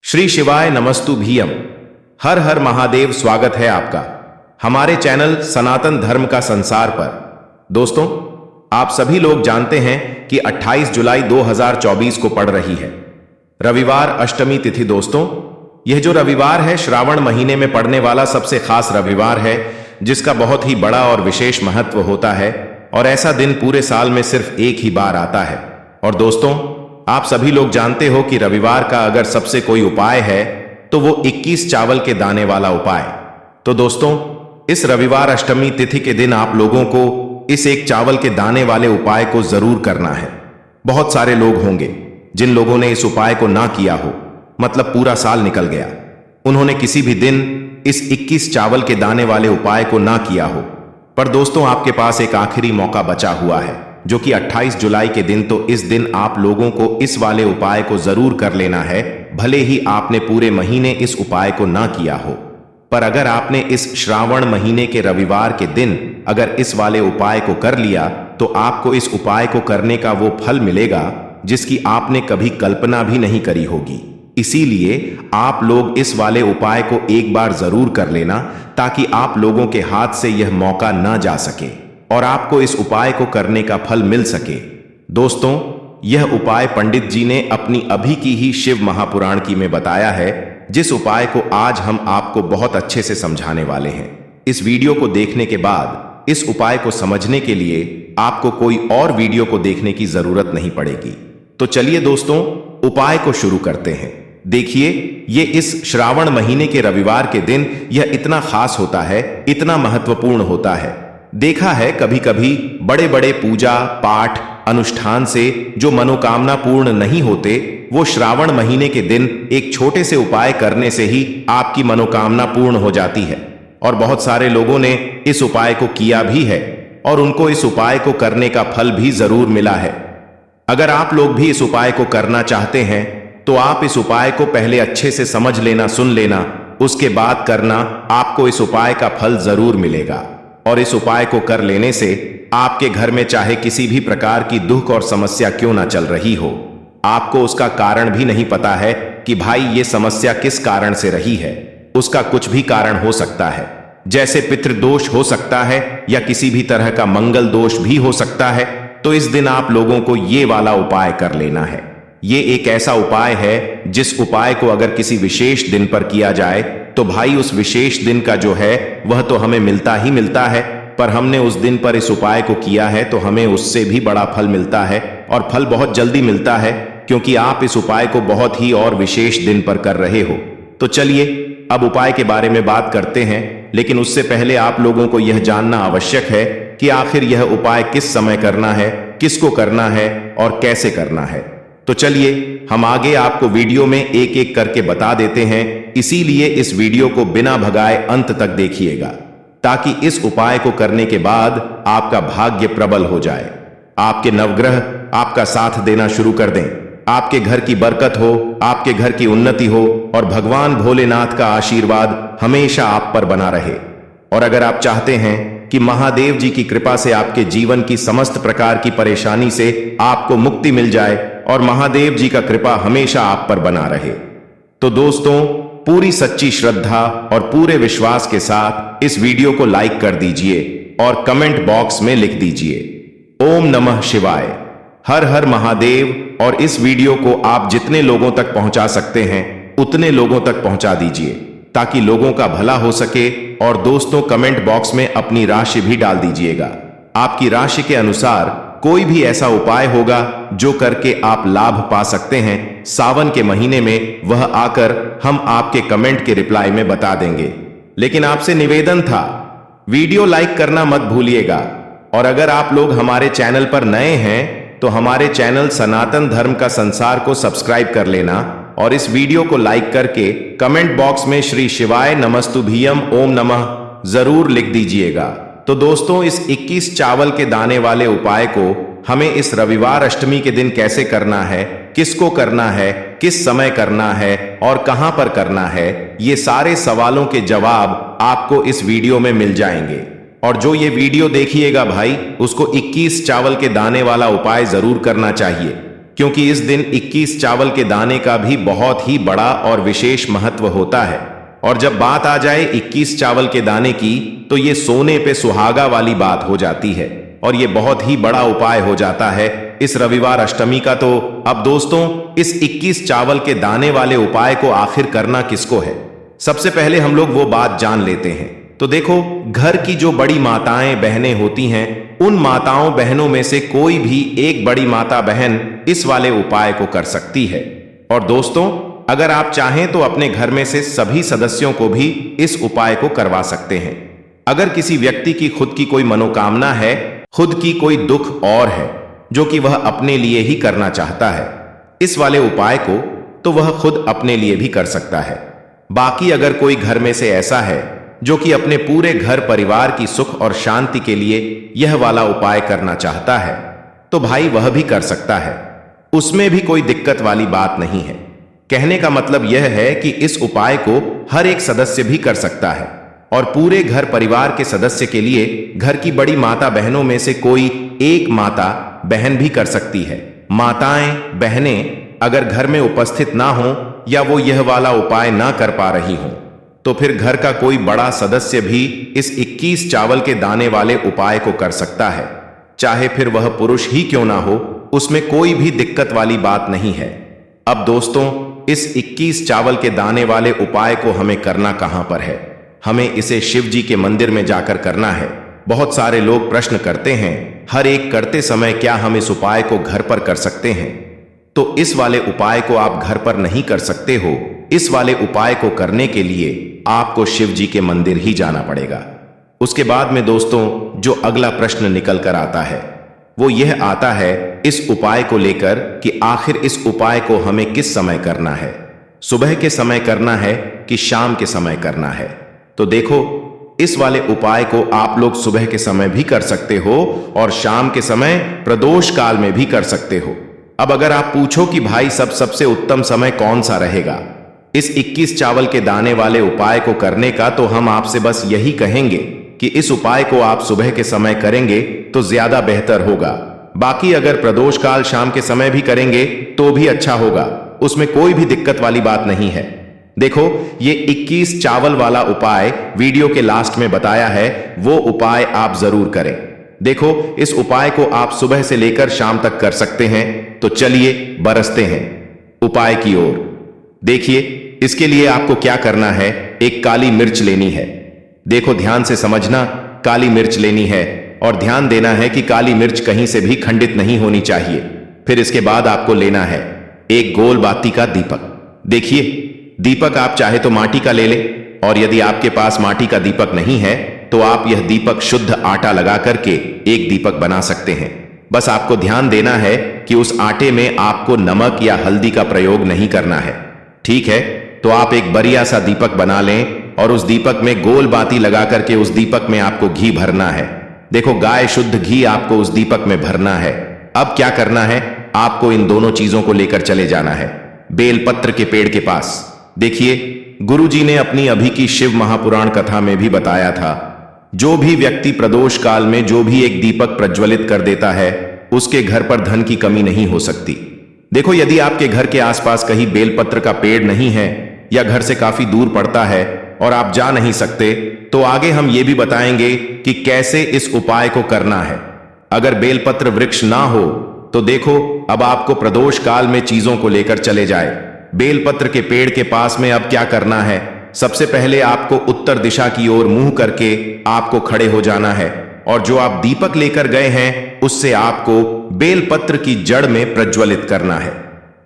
श्री शिवाय नमस्तुभीयम। हर हर महादेव। स्वागत है आपका हमारे चैनल सनातन धर्म का संसार पर। दोस्तों, आप सभी लोग जानते हैं कि 28 जुलाई 2024 को पड़ रही है रविवार अष्टमी तिथि। दोस्तों, यह जो रविवार है श्रावण महीने में पड़ने वाला सबसे खास रविवार है, जिसका बहुत ही बड़ा और विशेष महत्व होता है। और ऐसा दिन पूरे साल में सिर्फ एक ही बार आता है। और दोस्तों, आप सभी लोग जानते हो कि रविवार का अगर सबसे कोई उपाय है तो वो 21 चावल के दाने वाला उपाय। तो दोस्तों, इस रविवार अष्टमी तिथि के दिन आप लोगों को इस एक चावल के दाने वाले उपाय को जरूर करना है। बहुत सारे लोग होंगे जिन लोगों ने इस उपाय को ना किया हो, मतलब पूरा साल निकल गया, उन्होंने किसी भी दिन इस 21 चावल के दाने वाले उपाय को ना किया हो। पर दोस्तों, आपके पास एक आखिरी मौका बचा हुआ है, जो कि 28 जुलाई के दिन। तो इस दिन आप लोगों को इस वाले उपाय को जरूर कर लेना है, भले ही आपने पूरे महीने इस उपाय को ना किया हो। पर अगर आपने इस श्रावण महीने के रविवार के दिन अगर इस वाले उपाय को कर लिया, तो आपको इस उपाय को करने का वो फल मिलेगा जिसकी आपने कभी कल्पना भी नहीं करी होगी। इसीलिए आप लोग इस वाले उपाय को एक बार जरूर कर लेना, ताकि आप लोगों के हाथ से यह मौका ना जा सके और आपको इस उपाय को करने का फल मिल सके। दोस्तों, यह उपाय पंडित जी ने अपनी अभी की ही शिव महापुराण की में बताया है, जिस उपाय को आज हम आपको बहुत अच्छे से समझाने वाले हैं। इस वीडियो को देखने के बाद इस उपाय को समझने के लिए आपको कोई और वीडियो को देखने की जरूरत नहीं पड़ेगी। तो चलिए दोस्तों, उपाय को शुरू करते हैं। देखिए, ये इस श्रावण महीने के रविवार के दिन यह इतना खास होता है, इतना महत्वपूर्ण होता है। देखा है कभी कभी बड़े बड़े पूजा पाठ अनुष्ठान से जो मनोकामना पूर्ण नहीं होते, वो श्रावण महीने के दिन एक छोटे से उपाय करने से ही आपकी मनोकामना पूर्ण हो जाती है। और बहुत सारे लोगों ने इस उपाय को किया भी है और उनको इस उपाय को करने का फल भी जरूर मिला है। अगर आप लोग भी इस उपाय को करना चाहते हैं तो आप इस उपाय को पहले अच्छे से समझ लेना, सुन लेना, उसके बाद करना। आपको इस उपाय का फल जरूर मिलेगा। और इस उपाय को कर लेने से आपके घर में चाहे किसी भी प्रकार की दुख और समस्या क्यों ना चल रही हो, आपको उसका कारण भी नहीं पता है कि भाई ये समस्या किस कारण से रही है। उसका कुछ भी कारण हो सकता है, जैसे पितृदोष हो सकता है या किसी भी तरह का मंगल दोष भी हो सकता है। तो इस दिन आप लोगों को ये वाला उपाय कर लेना है। ये एक ऐसा उपाय है जिस उपाय को अगर किसी विशेष दिन पर किया जाए तो भाई उस विशेष दिन का जो है वह तो हमें मिलता ही मिलता है। पर हमने उस दिन पर इस उपाय को किया है तो हमें उससे भी बड़ा फल मिलता है, और फल बहुत जल्दी मिलता है, क्योंकि आप इस उपाय को बहुत ही और विशेष दिन पर कर रहे हो। तो चलिए अब उपाय के बारे में बात करते हैं, लेकिन उससे पहले आप लोगों को यह जानना आवश्यक है कि आखिर यह उपाय किस समय करना है, किसको करना है और कैसे करना है। तो चलिए हम आगे आपको वीडियो में एक एक करके बता देते हैं। इसीलिए इस वीडियो को बिना भगाए अंत तक देखिएगा, ताकि इस उपाय को करने के बाद आपका भाग्य प्रबल हो जाए, आपके नवग्रह आपका साथ देना शुरू कर दें, आपके घर की बरकत हो, आपके घर की उन्नति हो और भगवान भोलेनाथ का आशीर्वाद हमेशा आप पर बना रहे। और अगर आप चाहते हैं कि महादेव जी की कृपा से आपके जीवन की समस्त प्रकार की परेशानी से आपको मुक्ति मिल जाए और महादेव जी का कृपा हमेशा आप पर बना रहे, तो दोस्तों पूरी सच्ची श्रद्धा और पूरे विश्वास के साथ इस वीडियो को लाइक कर दीजिए और कमेंट बॉक्स में लिख दीजिए ओम नमः शिवाय, हर हर महादेव। और इस वीडियो को आप जितने लोगों तक पहुंचा सकते हैं उतने लोगों तक पहुंचा दीजिए, ताकि लोगों का भला हो सके। और दोस्तों, कमेंट बॉक्स में अपनी राशि भी डाल दीजिएगा। आपकी राशि के अनुसार कोई भी ऐसा उपाय होगा जो करके आप लाभ पा सकते हैं सावन के महीने में, वह आकर हम आपके कमेंट के रिप्लाई में बता देंगे। लेकिन आपसे निवेदन था, वीडियो लाइक करना मत भूलिएगा। और अगर आप लोग हमारे चैनल पर नए हैं तो हमारे चैनल सनातन धर्म का संसार को सब्सक्राइब कर लेना और इस वीडियो को लाइक करके कमेंट बॉक्स में श्री शिवाय नमस्तुभीयम ओम नमः जरूर लिख दीजिएगा। तो दोस्तों, इस 21 चावल के दाने वाले उपाय को हमें इस रविवार अष्टमी के दिन कैसे करना है, किसको करना है, किस समय करना है और कहां पर करना है, ये सारे सवालों के जवाब आपको इस वीडियो में मिल जाएंगे। और जो ये वीडियो देखिएगा भाई, उसको 21 चावल के दाने वाला उपाय जरूर करना चाहिए। क्योंकि इस दिन 21 चावल के दाने का भी बहुत ही बड़ा और विशेष महत्व होता है। और जब बात आ जाए 21 चावल के दाने की, तो ये सोने पे सुहागा वाली बात हो जाती है और ये बहुत ही बड़ा उपाय हो जाता है इस रविवार अष्टमी का। तो अब दोस्तों, इस 21 चावल के दाने वाले उपाय को आखिर करना किसको है, सबसे पहले हम लोग वो बात जान लेते हैं। तो देखो, घर की जो बड़ी माताएं बहनें होती हैं, उन माताओं बहनों में से कोई भी एक बड़ी माता बहन इस वाले उपाय को कर सकती है। और दोस्तों, अगर आप चाहें तो अपने घर में से सभी सदस्यों को भी इस उपाय को करवा सकते हैं। अगर किसी व्यक्ति की खुद की कोई मनोकामना है, खुद की कोई दुख और है जो कि वह अपने लिए ही करना चाहता है इस वाले उपाय को, तो वह खुद अपने लिए भी कर सकता है। बाकी अगर कोई घर में से ऐसा है जो कि अपने पूरे घर परिवार की सुख और शांति के लिए यह वाला उपाय करना चाहता है, तो भाई वह भी कर सकता है, उसमें भी कोई दिक्कत वाली बात नहीं है। कहने का मतलब यह है कि इस उपाय को हर एक सदस्य भी कर सकता है और पूरे घर परिवार के सदस्य के लिए घर की बड़ी माता बहनों में से कोई एक माता बहन भी कर सकती है। माताएं बहनें अगर घर में उपस्थित ना हो या वो यह वाला उपाय ना कर पा रही हो, तो फिर घर का कोई बड़ा सदस्य भी इस 21 चावल के दाने वाले उपाय को कर सकता है, चाहे फिर वह पुरुष ही क्यों ना हो, उसमें कोई भी दिक्कत वाली बात नहीं है। अब दोस्तों, इस 21 चावल के दाने वाले उपाय को हमें करना कहां पर है? हमें इसे शिव जी के मंदिर में जाकर करना है। बहुत सारे लोग प्रश्न करते हैं, हर एक करते समय क्या हम इस उपाय को घर पर कर सकते हैं? तो इस वाले उपाय को आप घर पर नहीं कर सकते हो। इस वाले उपाय को करने के लिए आपको शिव जी के मंदिर ही जाना पड़ेगा। उसके बाद में दोस्तों, जो अगला प्रश्न निकल कर आता है वो यह आता है इस उपाय को लेकर कि आखिर इस उपाय को हमें किस समय करना है, सुबह के समय करना है कि शाम के समय करना है? तो देखो, इस वाले उपाय को आप लोग सुबह के समय भी कर सकते हो और शाम के समय प्रदोष काल में भी कर सकते हो। अब अगर आप पूछो कि भाई सबसे उत्तम समय कौन सा रहेगा इस 21 चावल के दाने वाले उपाय को करने का, तो हम आपसे बस यही कहेंगे कि इस उपाय को आप सुबह के समय करेंगे तो ज्यादा बेहतर होगा। बाकी अगर प्रदोष काल शाम के समय भी करेंगे तो भी अच्छा होगा, उसमें कोई भी दिक्कत वाली बात नहीं है। देखो, ये 21 चावल वाला उपाय वीडियो के लास्ट में बताया है, वो उपाय आप जरूर करें। देखो, इस उपाय को आप सुबह से लेकर शाम तक कर सकते हैं। तो चलिए बरसते हैं उपाय की ओर। देखिए, इसके लिए आपको क्या करना है, एक काली मिर्च लेनी है। देखो, ध्यान से समझना, काली मिर्च लेनी है और ध्यान देना है कि काली मिर्च कहीं से भी खंडित नहीं होनी चाहिए। फिर इसके बाद आपको लेना है एक गोल बाती का दीपक। देखिए, दीपक आप चाहे तो माटी का ले ले, और यदि आपके पास माटी का दीपक नहीं है तो आप यह दीपक शुद्ध आटा लगा करके एक दीपक बना सकते हैं। बस आपको ध्यान देना है कि उस आटे में आपको नमक या हल्दी का प्रयोग नहीं करना है, ठीक है? तो आप एक बढ़िया सा दीपक बना लें और उस दीपक में गोल बाती लगा करके उस दीपक में आपको घी भरना है। देखो, गाय शुद्ध घी आपको उस दीपक में भरना है। अब क्या करना है, आपको इन दोनों चीजों को लेकर चले जाना है बेलपत्र के पेड़ के पास। देखिए, गुरुजी ने अपनी अभी की शिव महापुराण कथा में भी बताया था, जो भी व्यक्ति प्रदोष काल में जो भी एक दीपक प्रज्वलित कर देता है, उसके घर पर धन की कमी नहीं हो सकती। देखो, यदि आपके घर के आसपास कहीं बेलपत्र का पेड़ नहीं है या घर से काफी दूर पड़ता है और आप जा नहीं सकते, तो आगे हम ये भी बताएंगे कि कैसे इस उपाय को करना है। अगर बेलपत्र वृक्ष ना हो तो देखो, अब आपको प्रदोष काल में चीजों को लेकर चले जाए बेलपत्र के पेड़ के पास में। अब क्या करना है, सबसे पहले आपको उत्तर दिशा की ओर मुंह करके आपको खड़े हो जाना है और जो आप दीपक लेकर गए हैं उससे आपको बेलपत्र की जड़ में प्रज्वलित करना है।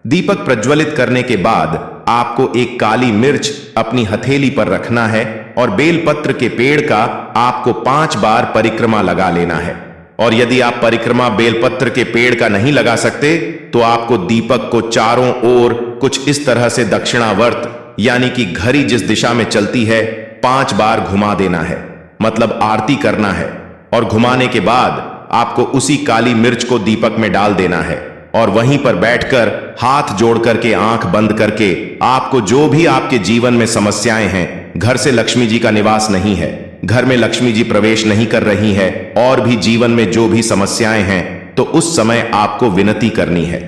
दीपक प्रज्वलित करने के बाद आपको एक काली मिर्च अपनी हथेली पर रखना है और बेलपत्र के पेड़ का आपको 5 बार परिक्रमा लगा लेना है। और यदि आप परिक्रमा बेलपत्र के पेड़ का नहीं लगा सकते तो आपको दीपक को चारों ओर कुछ इस तरह से दक्षिणावर्त, यानी कि घड़ी जिस दिशा में चलती है, 5 बार घुमा देना है, मतलब आरती करना है। और घुमाने के बाद आपको उसी काली मिर्च को दीपक में डाल देना है और वहीं पर बैठकर हाथ जोड़ करके आंख बंद करके आपको जो भी आपके जीवन में समस्याएं हैं, घर से लक्ष्मी जी का निवास नहीं है, घर में लक्ष्मी जी प्रवेश नहीं कर रही है, और भी जीवन में जो भी समस्याएं हैं, तो उस समय आपको विनती करनी है,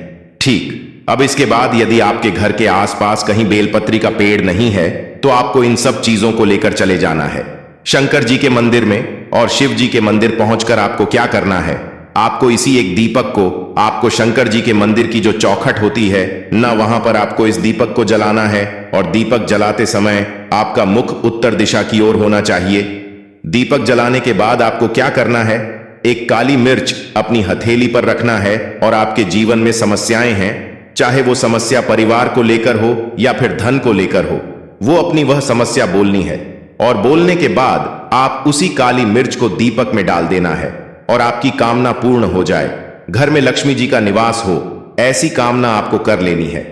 ठीक, अब इसके बाद यदि आपके घर के आसपास कहीं बेलपत्री का पेड़ नहीं है तो आपको इन सब चीजों को लेकर चले जाना है शंकर जी के मंदिर में। और शिव जी के मंदिर पहुंचकर आपको क्या करना है, आपको इसी एक दीपक को, आपको शंकर जी के मंदिर की जो चौखट होती है ना, वहां पर आपको इस दीपक को जलाना है। और दीपक जलाते समय आपका मुख उत्तर दिशा की ओर होना चाहिए। दीपक जलाने के बाद आपको क्या करना है, एक काली मिर्च अपनी हथेली पर रखना है। और आपके जीवन में समस्याएं हैं, चाहे वो समस्या परिवार को लेकर हो या फिर धन को लेकर हो, वो अपनी वह समस्या बोलनी है। और बोलने के बाद आप उसी काली मिर्च को दीपक में डाल देना है और आपकी कामना पूर्ण हो जाए, घर में लक्ष्मी जी का निवास हो, ऐसी कामना आपको कर लेनी है।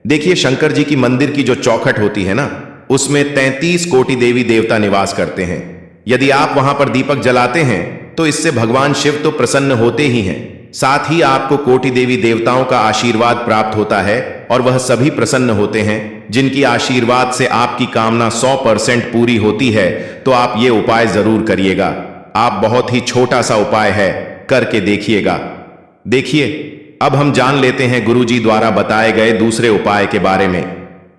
देखिए, शंकर जी की मंदिर की जो चौखट होती है ना, उसमें 33 कोटि देवी देवता निवास करते हैं। यदि आप वहां पर दीपक जलाते हैं तो इससे भगवान शिव तो प्रसन्न होते ही हैं, साथ ही आपको कोटि देवी देवताओं का आशीर्वाद प्राप्त होता है। और वह सभी प्रसन्न होते हैं जिनकी आशीर्वाद से आपकी कामना 100% पूरी होती है। तो आप ये उपाय जरूर करिएगा। आप बहुत ही छोटा सा उपाय है, करके देखिएगा। देखिए, अब हम जान लेते हैं गुरुजी द्वारा बताए गए दूसरे उपाय के बारे में।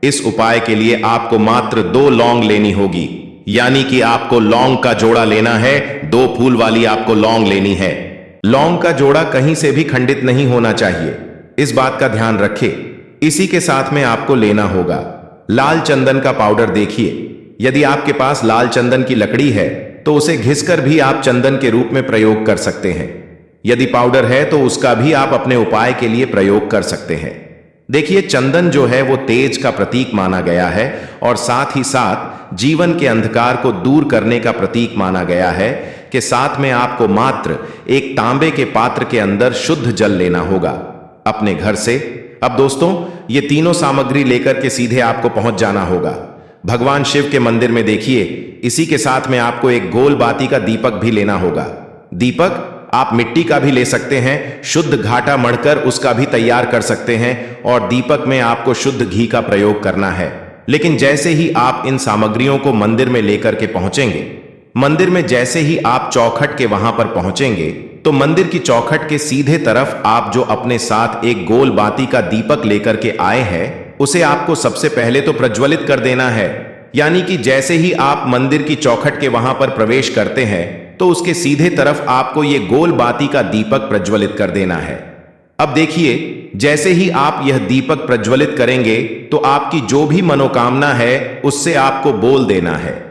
इस उपाय के लिए आपको मात्र 2 लौंग लेनी होगी, यानी कि आपको लौंग का जोड़ा लेना है। 2 फूल वाली आपको लौंग लेनी है। लौंग का जोड़ा कहीं से भी खंडित नहीं होना चाहिए, इस बात का ध्यान रखिए। इसी के साथ में आपको लेना होगा लाल चंदन का पाउडर। देखिए, यदि आपके पास लाल चंदन की लकड़ी है तो उसे घिसकर भी आप चंदन के रूप में प्रयोग कर सकते हैं। यदि पाउडर है तो उसका भी आप अपने उपाय के लिए प्रयोग कर सकते हैं। देखिए, चंदन जो है वो तेज का प्रतीक माना गया है और साथ ही साथ जीवन के अंधकार को दूर करने का प्रतीक माना गया है। कि साथ में आपको मात्र एक तांबे के पात्र के अंदर शुद्ध जल लेना होगा अपने घर से। अब दोस्तों, ये तीनों सामग्री लेकर के सीधे आपको पहुंच जाना होगा भगवान शिव के मंदिर में। देखिए, इसी के साथ में आपको एक गोल बाती का दीपक भी लेना होगा। दीपक आप मिट्टी का भी ले सकते हैं, शुद्ध घाटा मढ़कर उसका भी तैयार कर सकते हैं। और दीपक में आपको शुद्ध घी का प्रयोग करना है। लेकिन जैसे ही आप इन सामग्रियों को मंदिर में लेकर के पहुंचेंगे, मंदिर में जैसे ही आप चौखट के वहां पर पहुंचेंगे तो मंदिर की चौखट के सीधे तरफ आप जो अपने साथ एक गोल बाती का दीपक लेकर के आए हैं, उसे आपको सबसे पहले तो प्रज्वलित कर देना है। यानी कि जैसे ही आप मंदिर की चौखट के वहां पर प्रवेश करते हैं तो उसके सीधे तरफ आपको ये गोल बाती का दीपक प्रज्वलित कर देना है। अब देखिए, जैसे ही आप यह दीपक प्रज्वलित करेंगे तो आपकी जो भी मनोकामना है उससे आपको बोल देना है।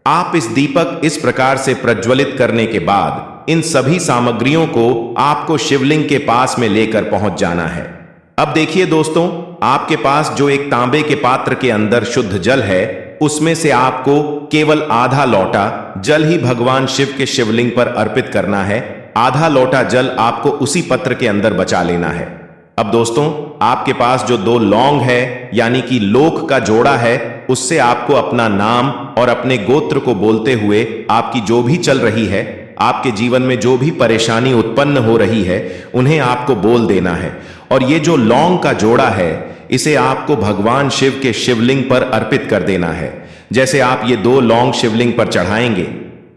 आप इस दीपक इस प्रकार से प्रज्वलित करने के बाद इन सभी सामग्रियों को आपको शिवलिंग के पास में लेकर पहुंच जाना है। अब देखिए दोस्तों, आपके पास जो एक तांबे के पात्र के अंदर शुद्ध जल है, उसमें से आपको केवल आधा लोटा जल ही भगवान शिव के शिवलिंग पर अर्पित करना है। आधा लोटा जल आपको उसी पत्र के अंदर बचा लेना है। अब दोस्तों, आपके पास जो 2 लौंग है, यानी कि लोक का जोड़ा है, उससे आपको अपना नाम और अपने गोत्र को बोलते हुए आपकी जो भी चल रही है, आपके जीवन में जो भी परेशानी उत्पन्न हो रही है, उन्हें आपको बोल देना है। और ये जो लौंग का जोड़ा है, इसे आपको भगवान शिव के शिवलिंग पर अर्पित कर देना है। जैसे आप ये 2 लौंग शिवलिंग पर चढ़ाएंगे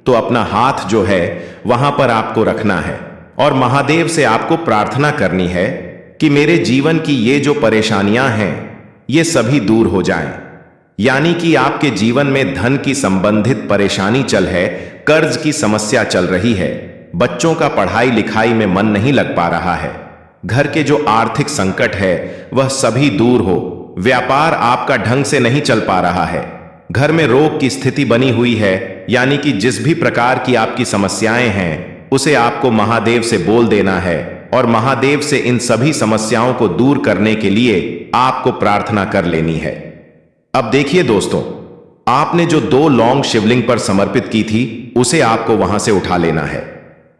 तो अपना हाथ जो है वहां पर आपको रखना है और महादेव से आपको प्रार्थना करनी है कि मेरे जीवन की ये जो परेशानियां हैं ये सभी दूर हो जाएं। यानी कि आपके जीवन में धन की संबंधित परेशानी चल है, कर्ज की समस्या चल रही है, बच्चों का पढ़ाई लिखाई में मन नहीं लग पा रहा है, घर के जो आर्थिक संकट है वह सभी दूर हो, व्यापार आपका ढंग से नहीं चल पा रहा है, घर में रोग की स्थिति बनी हुई है, यानी कि जिस भी प्रकार की आपकी समस्याएं हैं उसे आपको महादेव से बोल देना है और महादेव से इन सभी समस्याओं को दूर करने के लिए आपको प्रार्थना कर लेनी है। अब देखिए दोस्तों, आपने जो 2 लौंग शिवलिंग पर समर्पित की थी उसे आपको वहां से उठा लेना है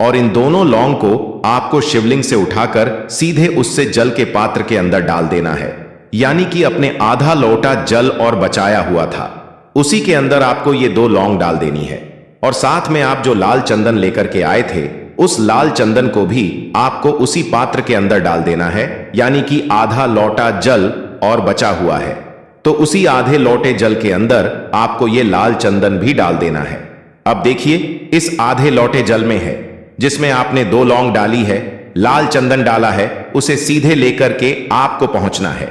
और इन दोनों लौंग को आपको शिवलिंग से उठाकर सीधे उससे जल के पात्र के अंदर डाल देना है। यानी कि अपने आधा लोटा जल और बचाया हुआ था उसी के अंदर आपको ये 2 लौंग डाल देनी है। और साथ में आप जो लाल चंदन लेकर के आए थे उस लाल चंदन को भी आपको उसी पात्र के अंदर डाल देना है। यानी कि आधा लोटा जल और बचा हुआ है तो उसी आधे लोटे जल के अंदर आपको ये लाल चंदन भी डाल देना है। अब देखिए, इस आधे लोटे जल में है जिसमें आपने 2 लौंग डाली है, लाल चंदन डाला है, उसे सीधे लेकर के आपको पहुंचना है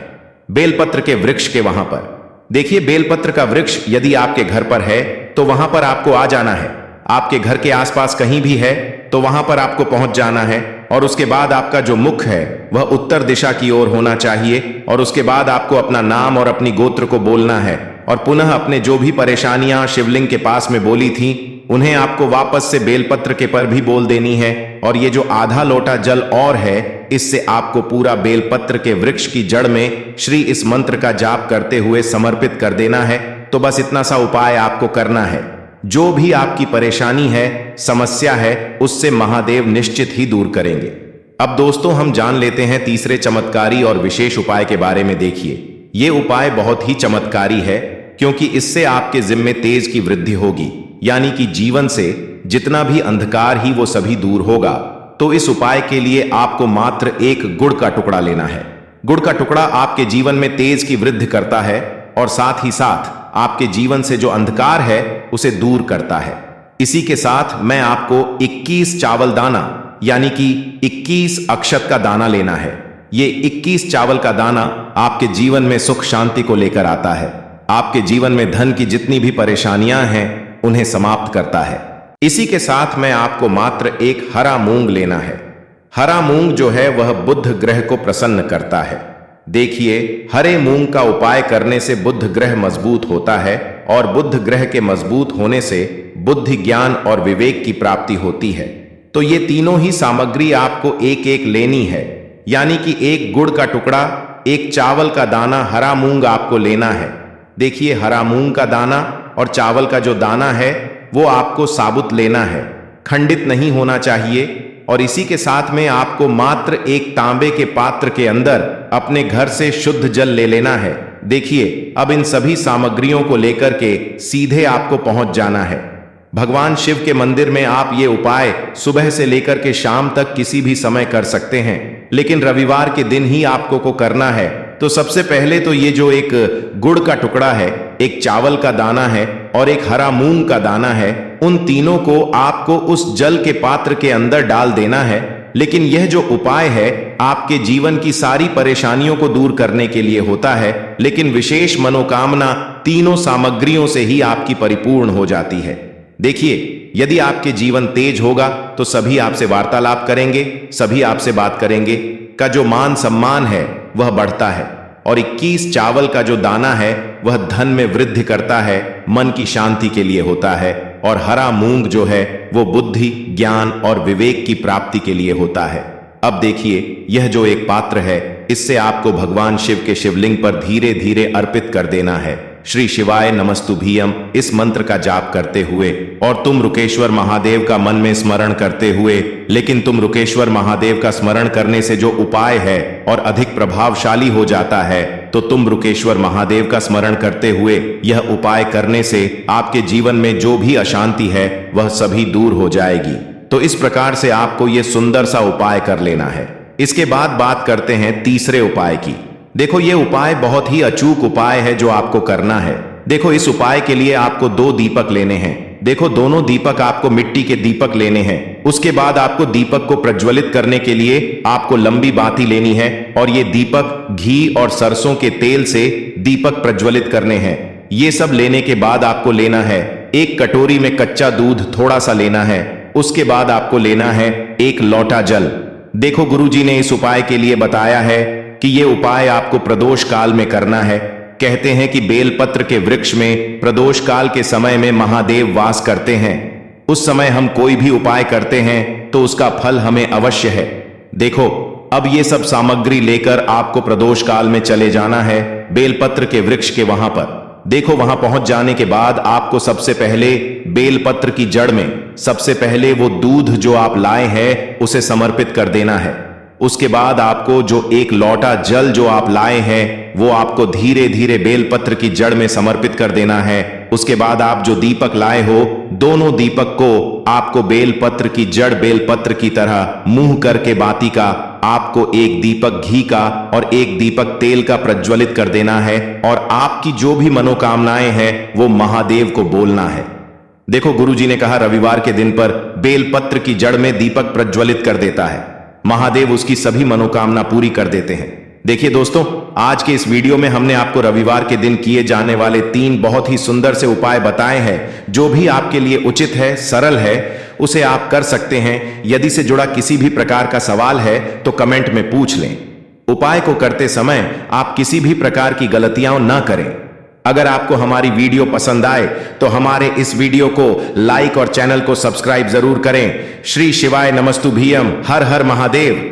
बेलपत्र के वृक्ष के वहां पर। देखिए, बेलपत्र का वृक्ष यदि आपके घर पर है तो वहां पर आपको आ जाना है। आपके घर के आसपास कहीं भी है तो वहां पर आपको पहुंच जाना है। और उसके बाद आपका जो मुख है वह उत्तर दिशा की ओर होना चाहिए। और उसके बाद आपको अपना नाम और अपनी गोत्र को बोलना है और पुनः अपने जो भी परेशानियां शिवलिंग के पास में बोली थी उन्हें आपको वापस से बेलपत्र के पर भी बोल देनी है। और ये जो आधा लोटा जल और है, इससे आपको पूरा बेलपत्र के वृक्ष की जड़ में श्री इस मंत्र का जाप करते हुए समर्पित कर देना है। तो बस इतना सा उपाय आपको करना है। जो भी आपकी परेशानी है, समस्या है, उससे महादेव निश्चित ही दूर करेंगे। अब दोस्तों, हम जान लेते हैं तीसरे चमत्कारी और विशेष उपाय के बारे में। देखिए, ये उपाय बहुत ही चमत्कारी है क्योंकि इससे आपके जिम्मे तेज की वृद्धि होगी, यानी कि जीवन से जितना भी अंधकार ही वो सभी दूर होगा। तो इस उपाय के लिए आपको मात्र एक गुड़ का टुकड़ा लेना है। गुड़ का टुकड़ा आपके जीवन में तेज की वृद्धि करता है और साथ ही साथ आपके जीवन से जो अंधकार है उसे दूर करता है। इसी के साथ मैं आपको 21 चावल दाना यानी कि 21 अक्षत का दाना लेना है। ये 21 चावल का दाना आपके जीवन में सुख शांति को लेकर आता है। आपके जीवन में धन की जितनी भी परेशानियां हैं उन्हें समाप्त करता है। इसी के साथ मैं आपको मात्र एक हरा मूंग लेना है। हरा मूंग जो है वह बुध ग्रह को प्रसन्न करता है। देखिए, हरे मूंग का उपाय करने से बुध ग्रह मजबूत होता है और बुध ग्रह के मजबूत होने से बुद्धि, ज्ञान और विवेक की प्राप्ति होती है। तो ये तीनों ही सामग्री आपको एक एक लेनी है, यानी कि एक गुड़ का टुकड़ा, एक चावल का दाना, हरा मूंग आपको लेना है। देखिए, हरा मूंग का दाना और चावल का जो दाना है वो आपको साबुत लेना है, खंडित नहीं होना चाहिए। और इसी के साथ में आपको मात्र एक तांबे के पात्र के अंदर अपने घर से शुद्ध जल ले लेना है। देखिए, अब इन सभी सामग्रियों को लेकर के सीधे आपको पहुंच जाना है भगवान शिव के मंदिर में। आप ये उपाय सुबह से लेकर के शाम तक किसी भी समय कर सकते हैं, लेकिन रविवार के दिन ही आपको को करना है। तो सबसे पहले तो ये जो एक गुड़ का टुकड़ा है, एक चावल का दाना है और एक हरा मूंग का दाना है, उन तीनों को आपको उस जल के पात्र के अंदर डाल देना है। लेकिन यह जो उपाय है आपके जीवन की सारी परेशानियों को दूर करने के लिए होता है, लेकिन विशेष मनोकामना तीनों सामग्रियों से ही आपकी परिपूर्ण हो जाती है। देखिए, यदि आपके जीवन तेज होगा तो सभी आपसे वार्तालाप करेंगे, सभी आपसे बात करेंगे, का जो मान सम्मान है वह बढ़ता है। और 21 चावल का जो दाना है वह धन में वृद्धि करता है, मन की शांति के लिए होता है। और हरा मूंग जो है वो बुद्धि, ज्ञान और विवेक की प्राप्ति के लिए होता है। अब देखिए, यह जो एक पात्र है इससे आपको भगवान शिव के शिवलिंग पर धीरे धीरे अर्पित कर देना है। श्री शिवाय नमस्तुभ्यम इस मंत्र का जाप करते हुए, और तुम रुकेश्वर महादेव का मन में स्मरण करते हुए। लेकिन तुम रुकेश्वर महादेव का स्मरण करने से जो उपाय है और अधिक प्रभावशाली हो जाता है, तो तुम रुकेश्वर महादेव का स्मरण करते हुए यह उपाय करने से आपके जीवन में जो भी अशांति है वह सभी दूर हो जाएगी। तो इस प्रकार से आपको यह सुंदर सा उपाय कर लेना है। इसके बाद बात करते हैं तीसरे उपाय की। देखो, ये उपाय बहुत ही अचूक उपाय है जो आपको करना है। देखो, इस उपाय के लिए आपको 2 दीपक लेने हैं। देखो, दोनों दीपक आपको मिट्टी के दीपक लेने हैं। उसके बाद आपको दीपक को प्रज्वलित करने के लिए आपको लंबी बाती लेनी है और ये दीपक घी और सरसों के तेल से दीपक प्रज्वलित करने हैं। ये सब लेने के बाद आपको लेना है एक कटोरी में कच्चा दूध थोड़ा सा लेना है। उसके बाद आपको लेना है एक लोटा जल। देखो, गुरुजी ने इस उपाय के लिए बताया है कि ये उपाय आपको प्रदोष काल में करना है। कहते हैं कि बेलपत्र के वृक्ष में प्रदोष काल के समय में महादेव वास करते हैं। उस समय हम कोई भी उपाय करते हैं तो उसका फल हमें अवश्य है। देखो, अब ये सब सामग्री लेकर आपको प्रदोष काल में चले जाना है बेलपत्र के वृक्ष के वहां पर। देखो, वहां पहुंच जाने के बाद आपको सबसे पहले बेलपत्र की जड़ में सबसे पहले वो दूध जो आप लाए हैं उसे समर्पित कर देना है। उसके बाद आपको जो एक लोटा जल जो आप लाए हैं वो आपको धीरे धीरे बेलपत्र की जड़ में समर्पित कर देना है। उसके बाद आप जो दीपक लाए हो, दोनों दीपक को आपको बेलपत्र की जड़ बेलपत्र की तरह मुंह करके बाती का आपको एक दीपक घी का और एक दीपक तेल का प्रज्वलित कर देना है। और आपकी जो भी मनोकामनाएं हैं वो महादेव को बोलना है। देखो, गुरुजी ने कहा रविवार के दिन पर बेलपत्र की जड़ में दीपक प्रज्वलित कर देता है। महादेव उसकी सभी मनोकामना पूरी कर देते हैं। देखिए दोस्तों, आज के इस वीडियो में हमने आपको रविवार के दिन किए जाने वाले 3 बहुत ही सुंदर से उपाय बताए हैं। जो भी आपके लिए उचित है, सरल है, उसे आप कर सकते हैं। यदि से जुड़ा किसी भी प्रकार का सवाल है तो कमेंट में पूछ लें। उपाय को करते समय आप किसी भी प्रकार की गलतियां न करें। अगर आपको हमारी वीडियो पसंद आए तो हमारे इस वीडियो को लाइक और चैनल को सब्सक्राइब जरूर करें। श्री शिवाय नमस्तुभ्यम। हर हर महादेव।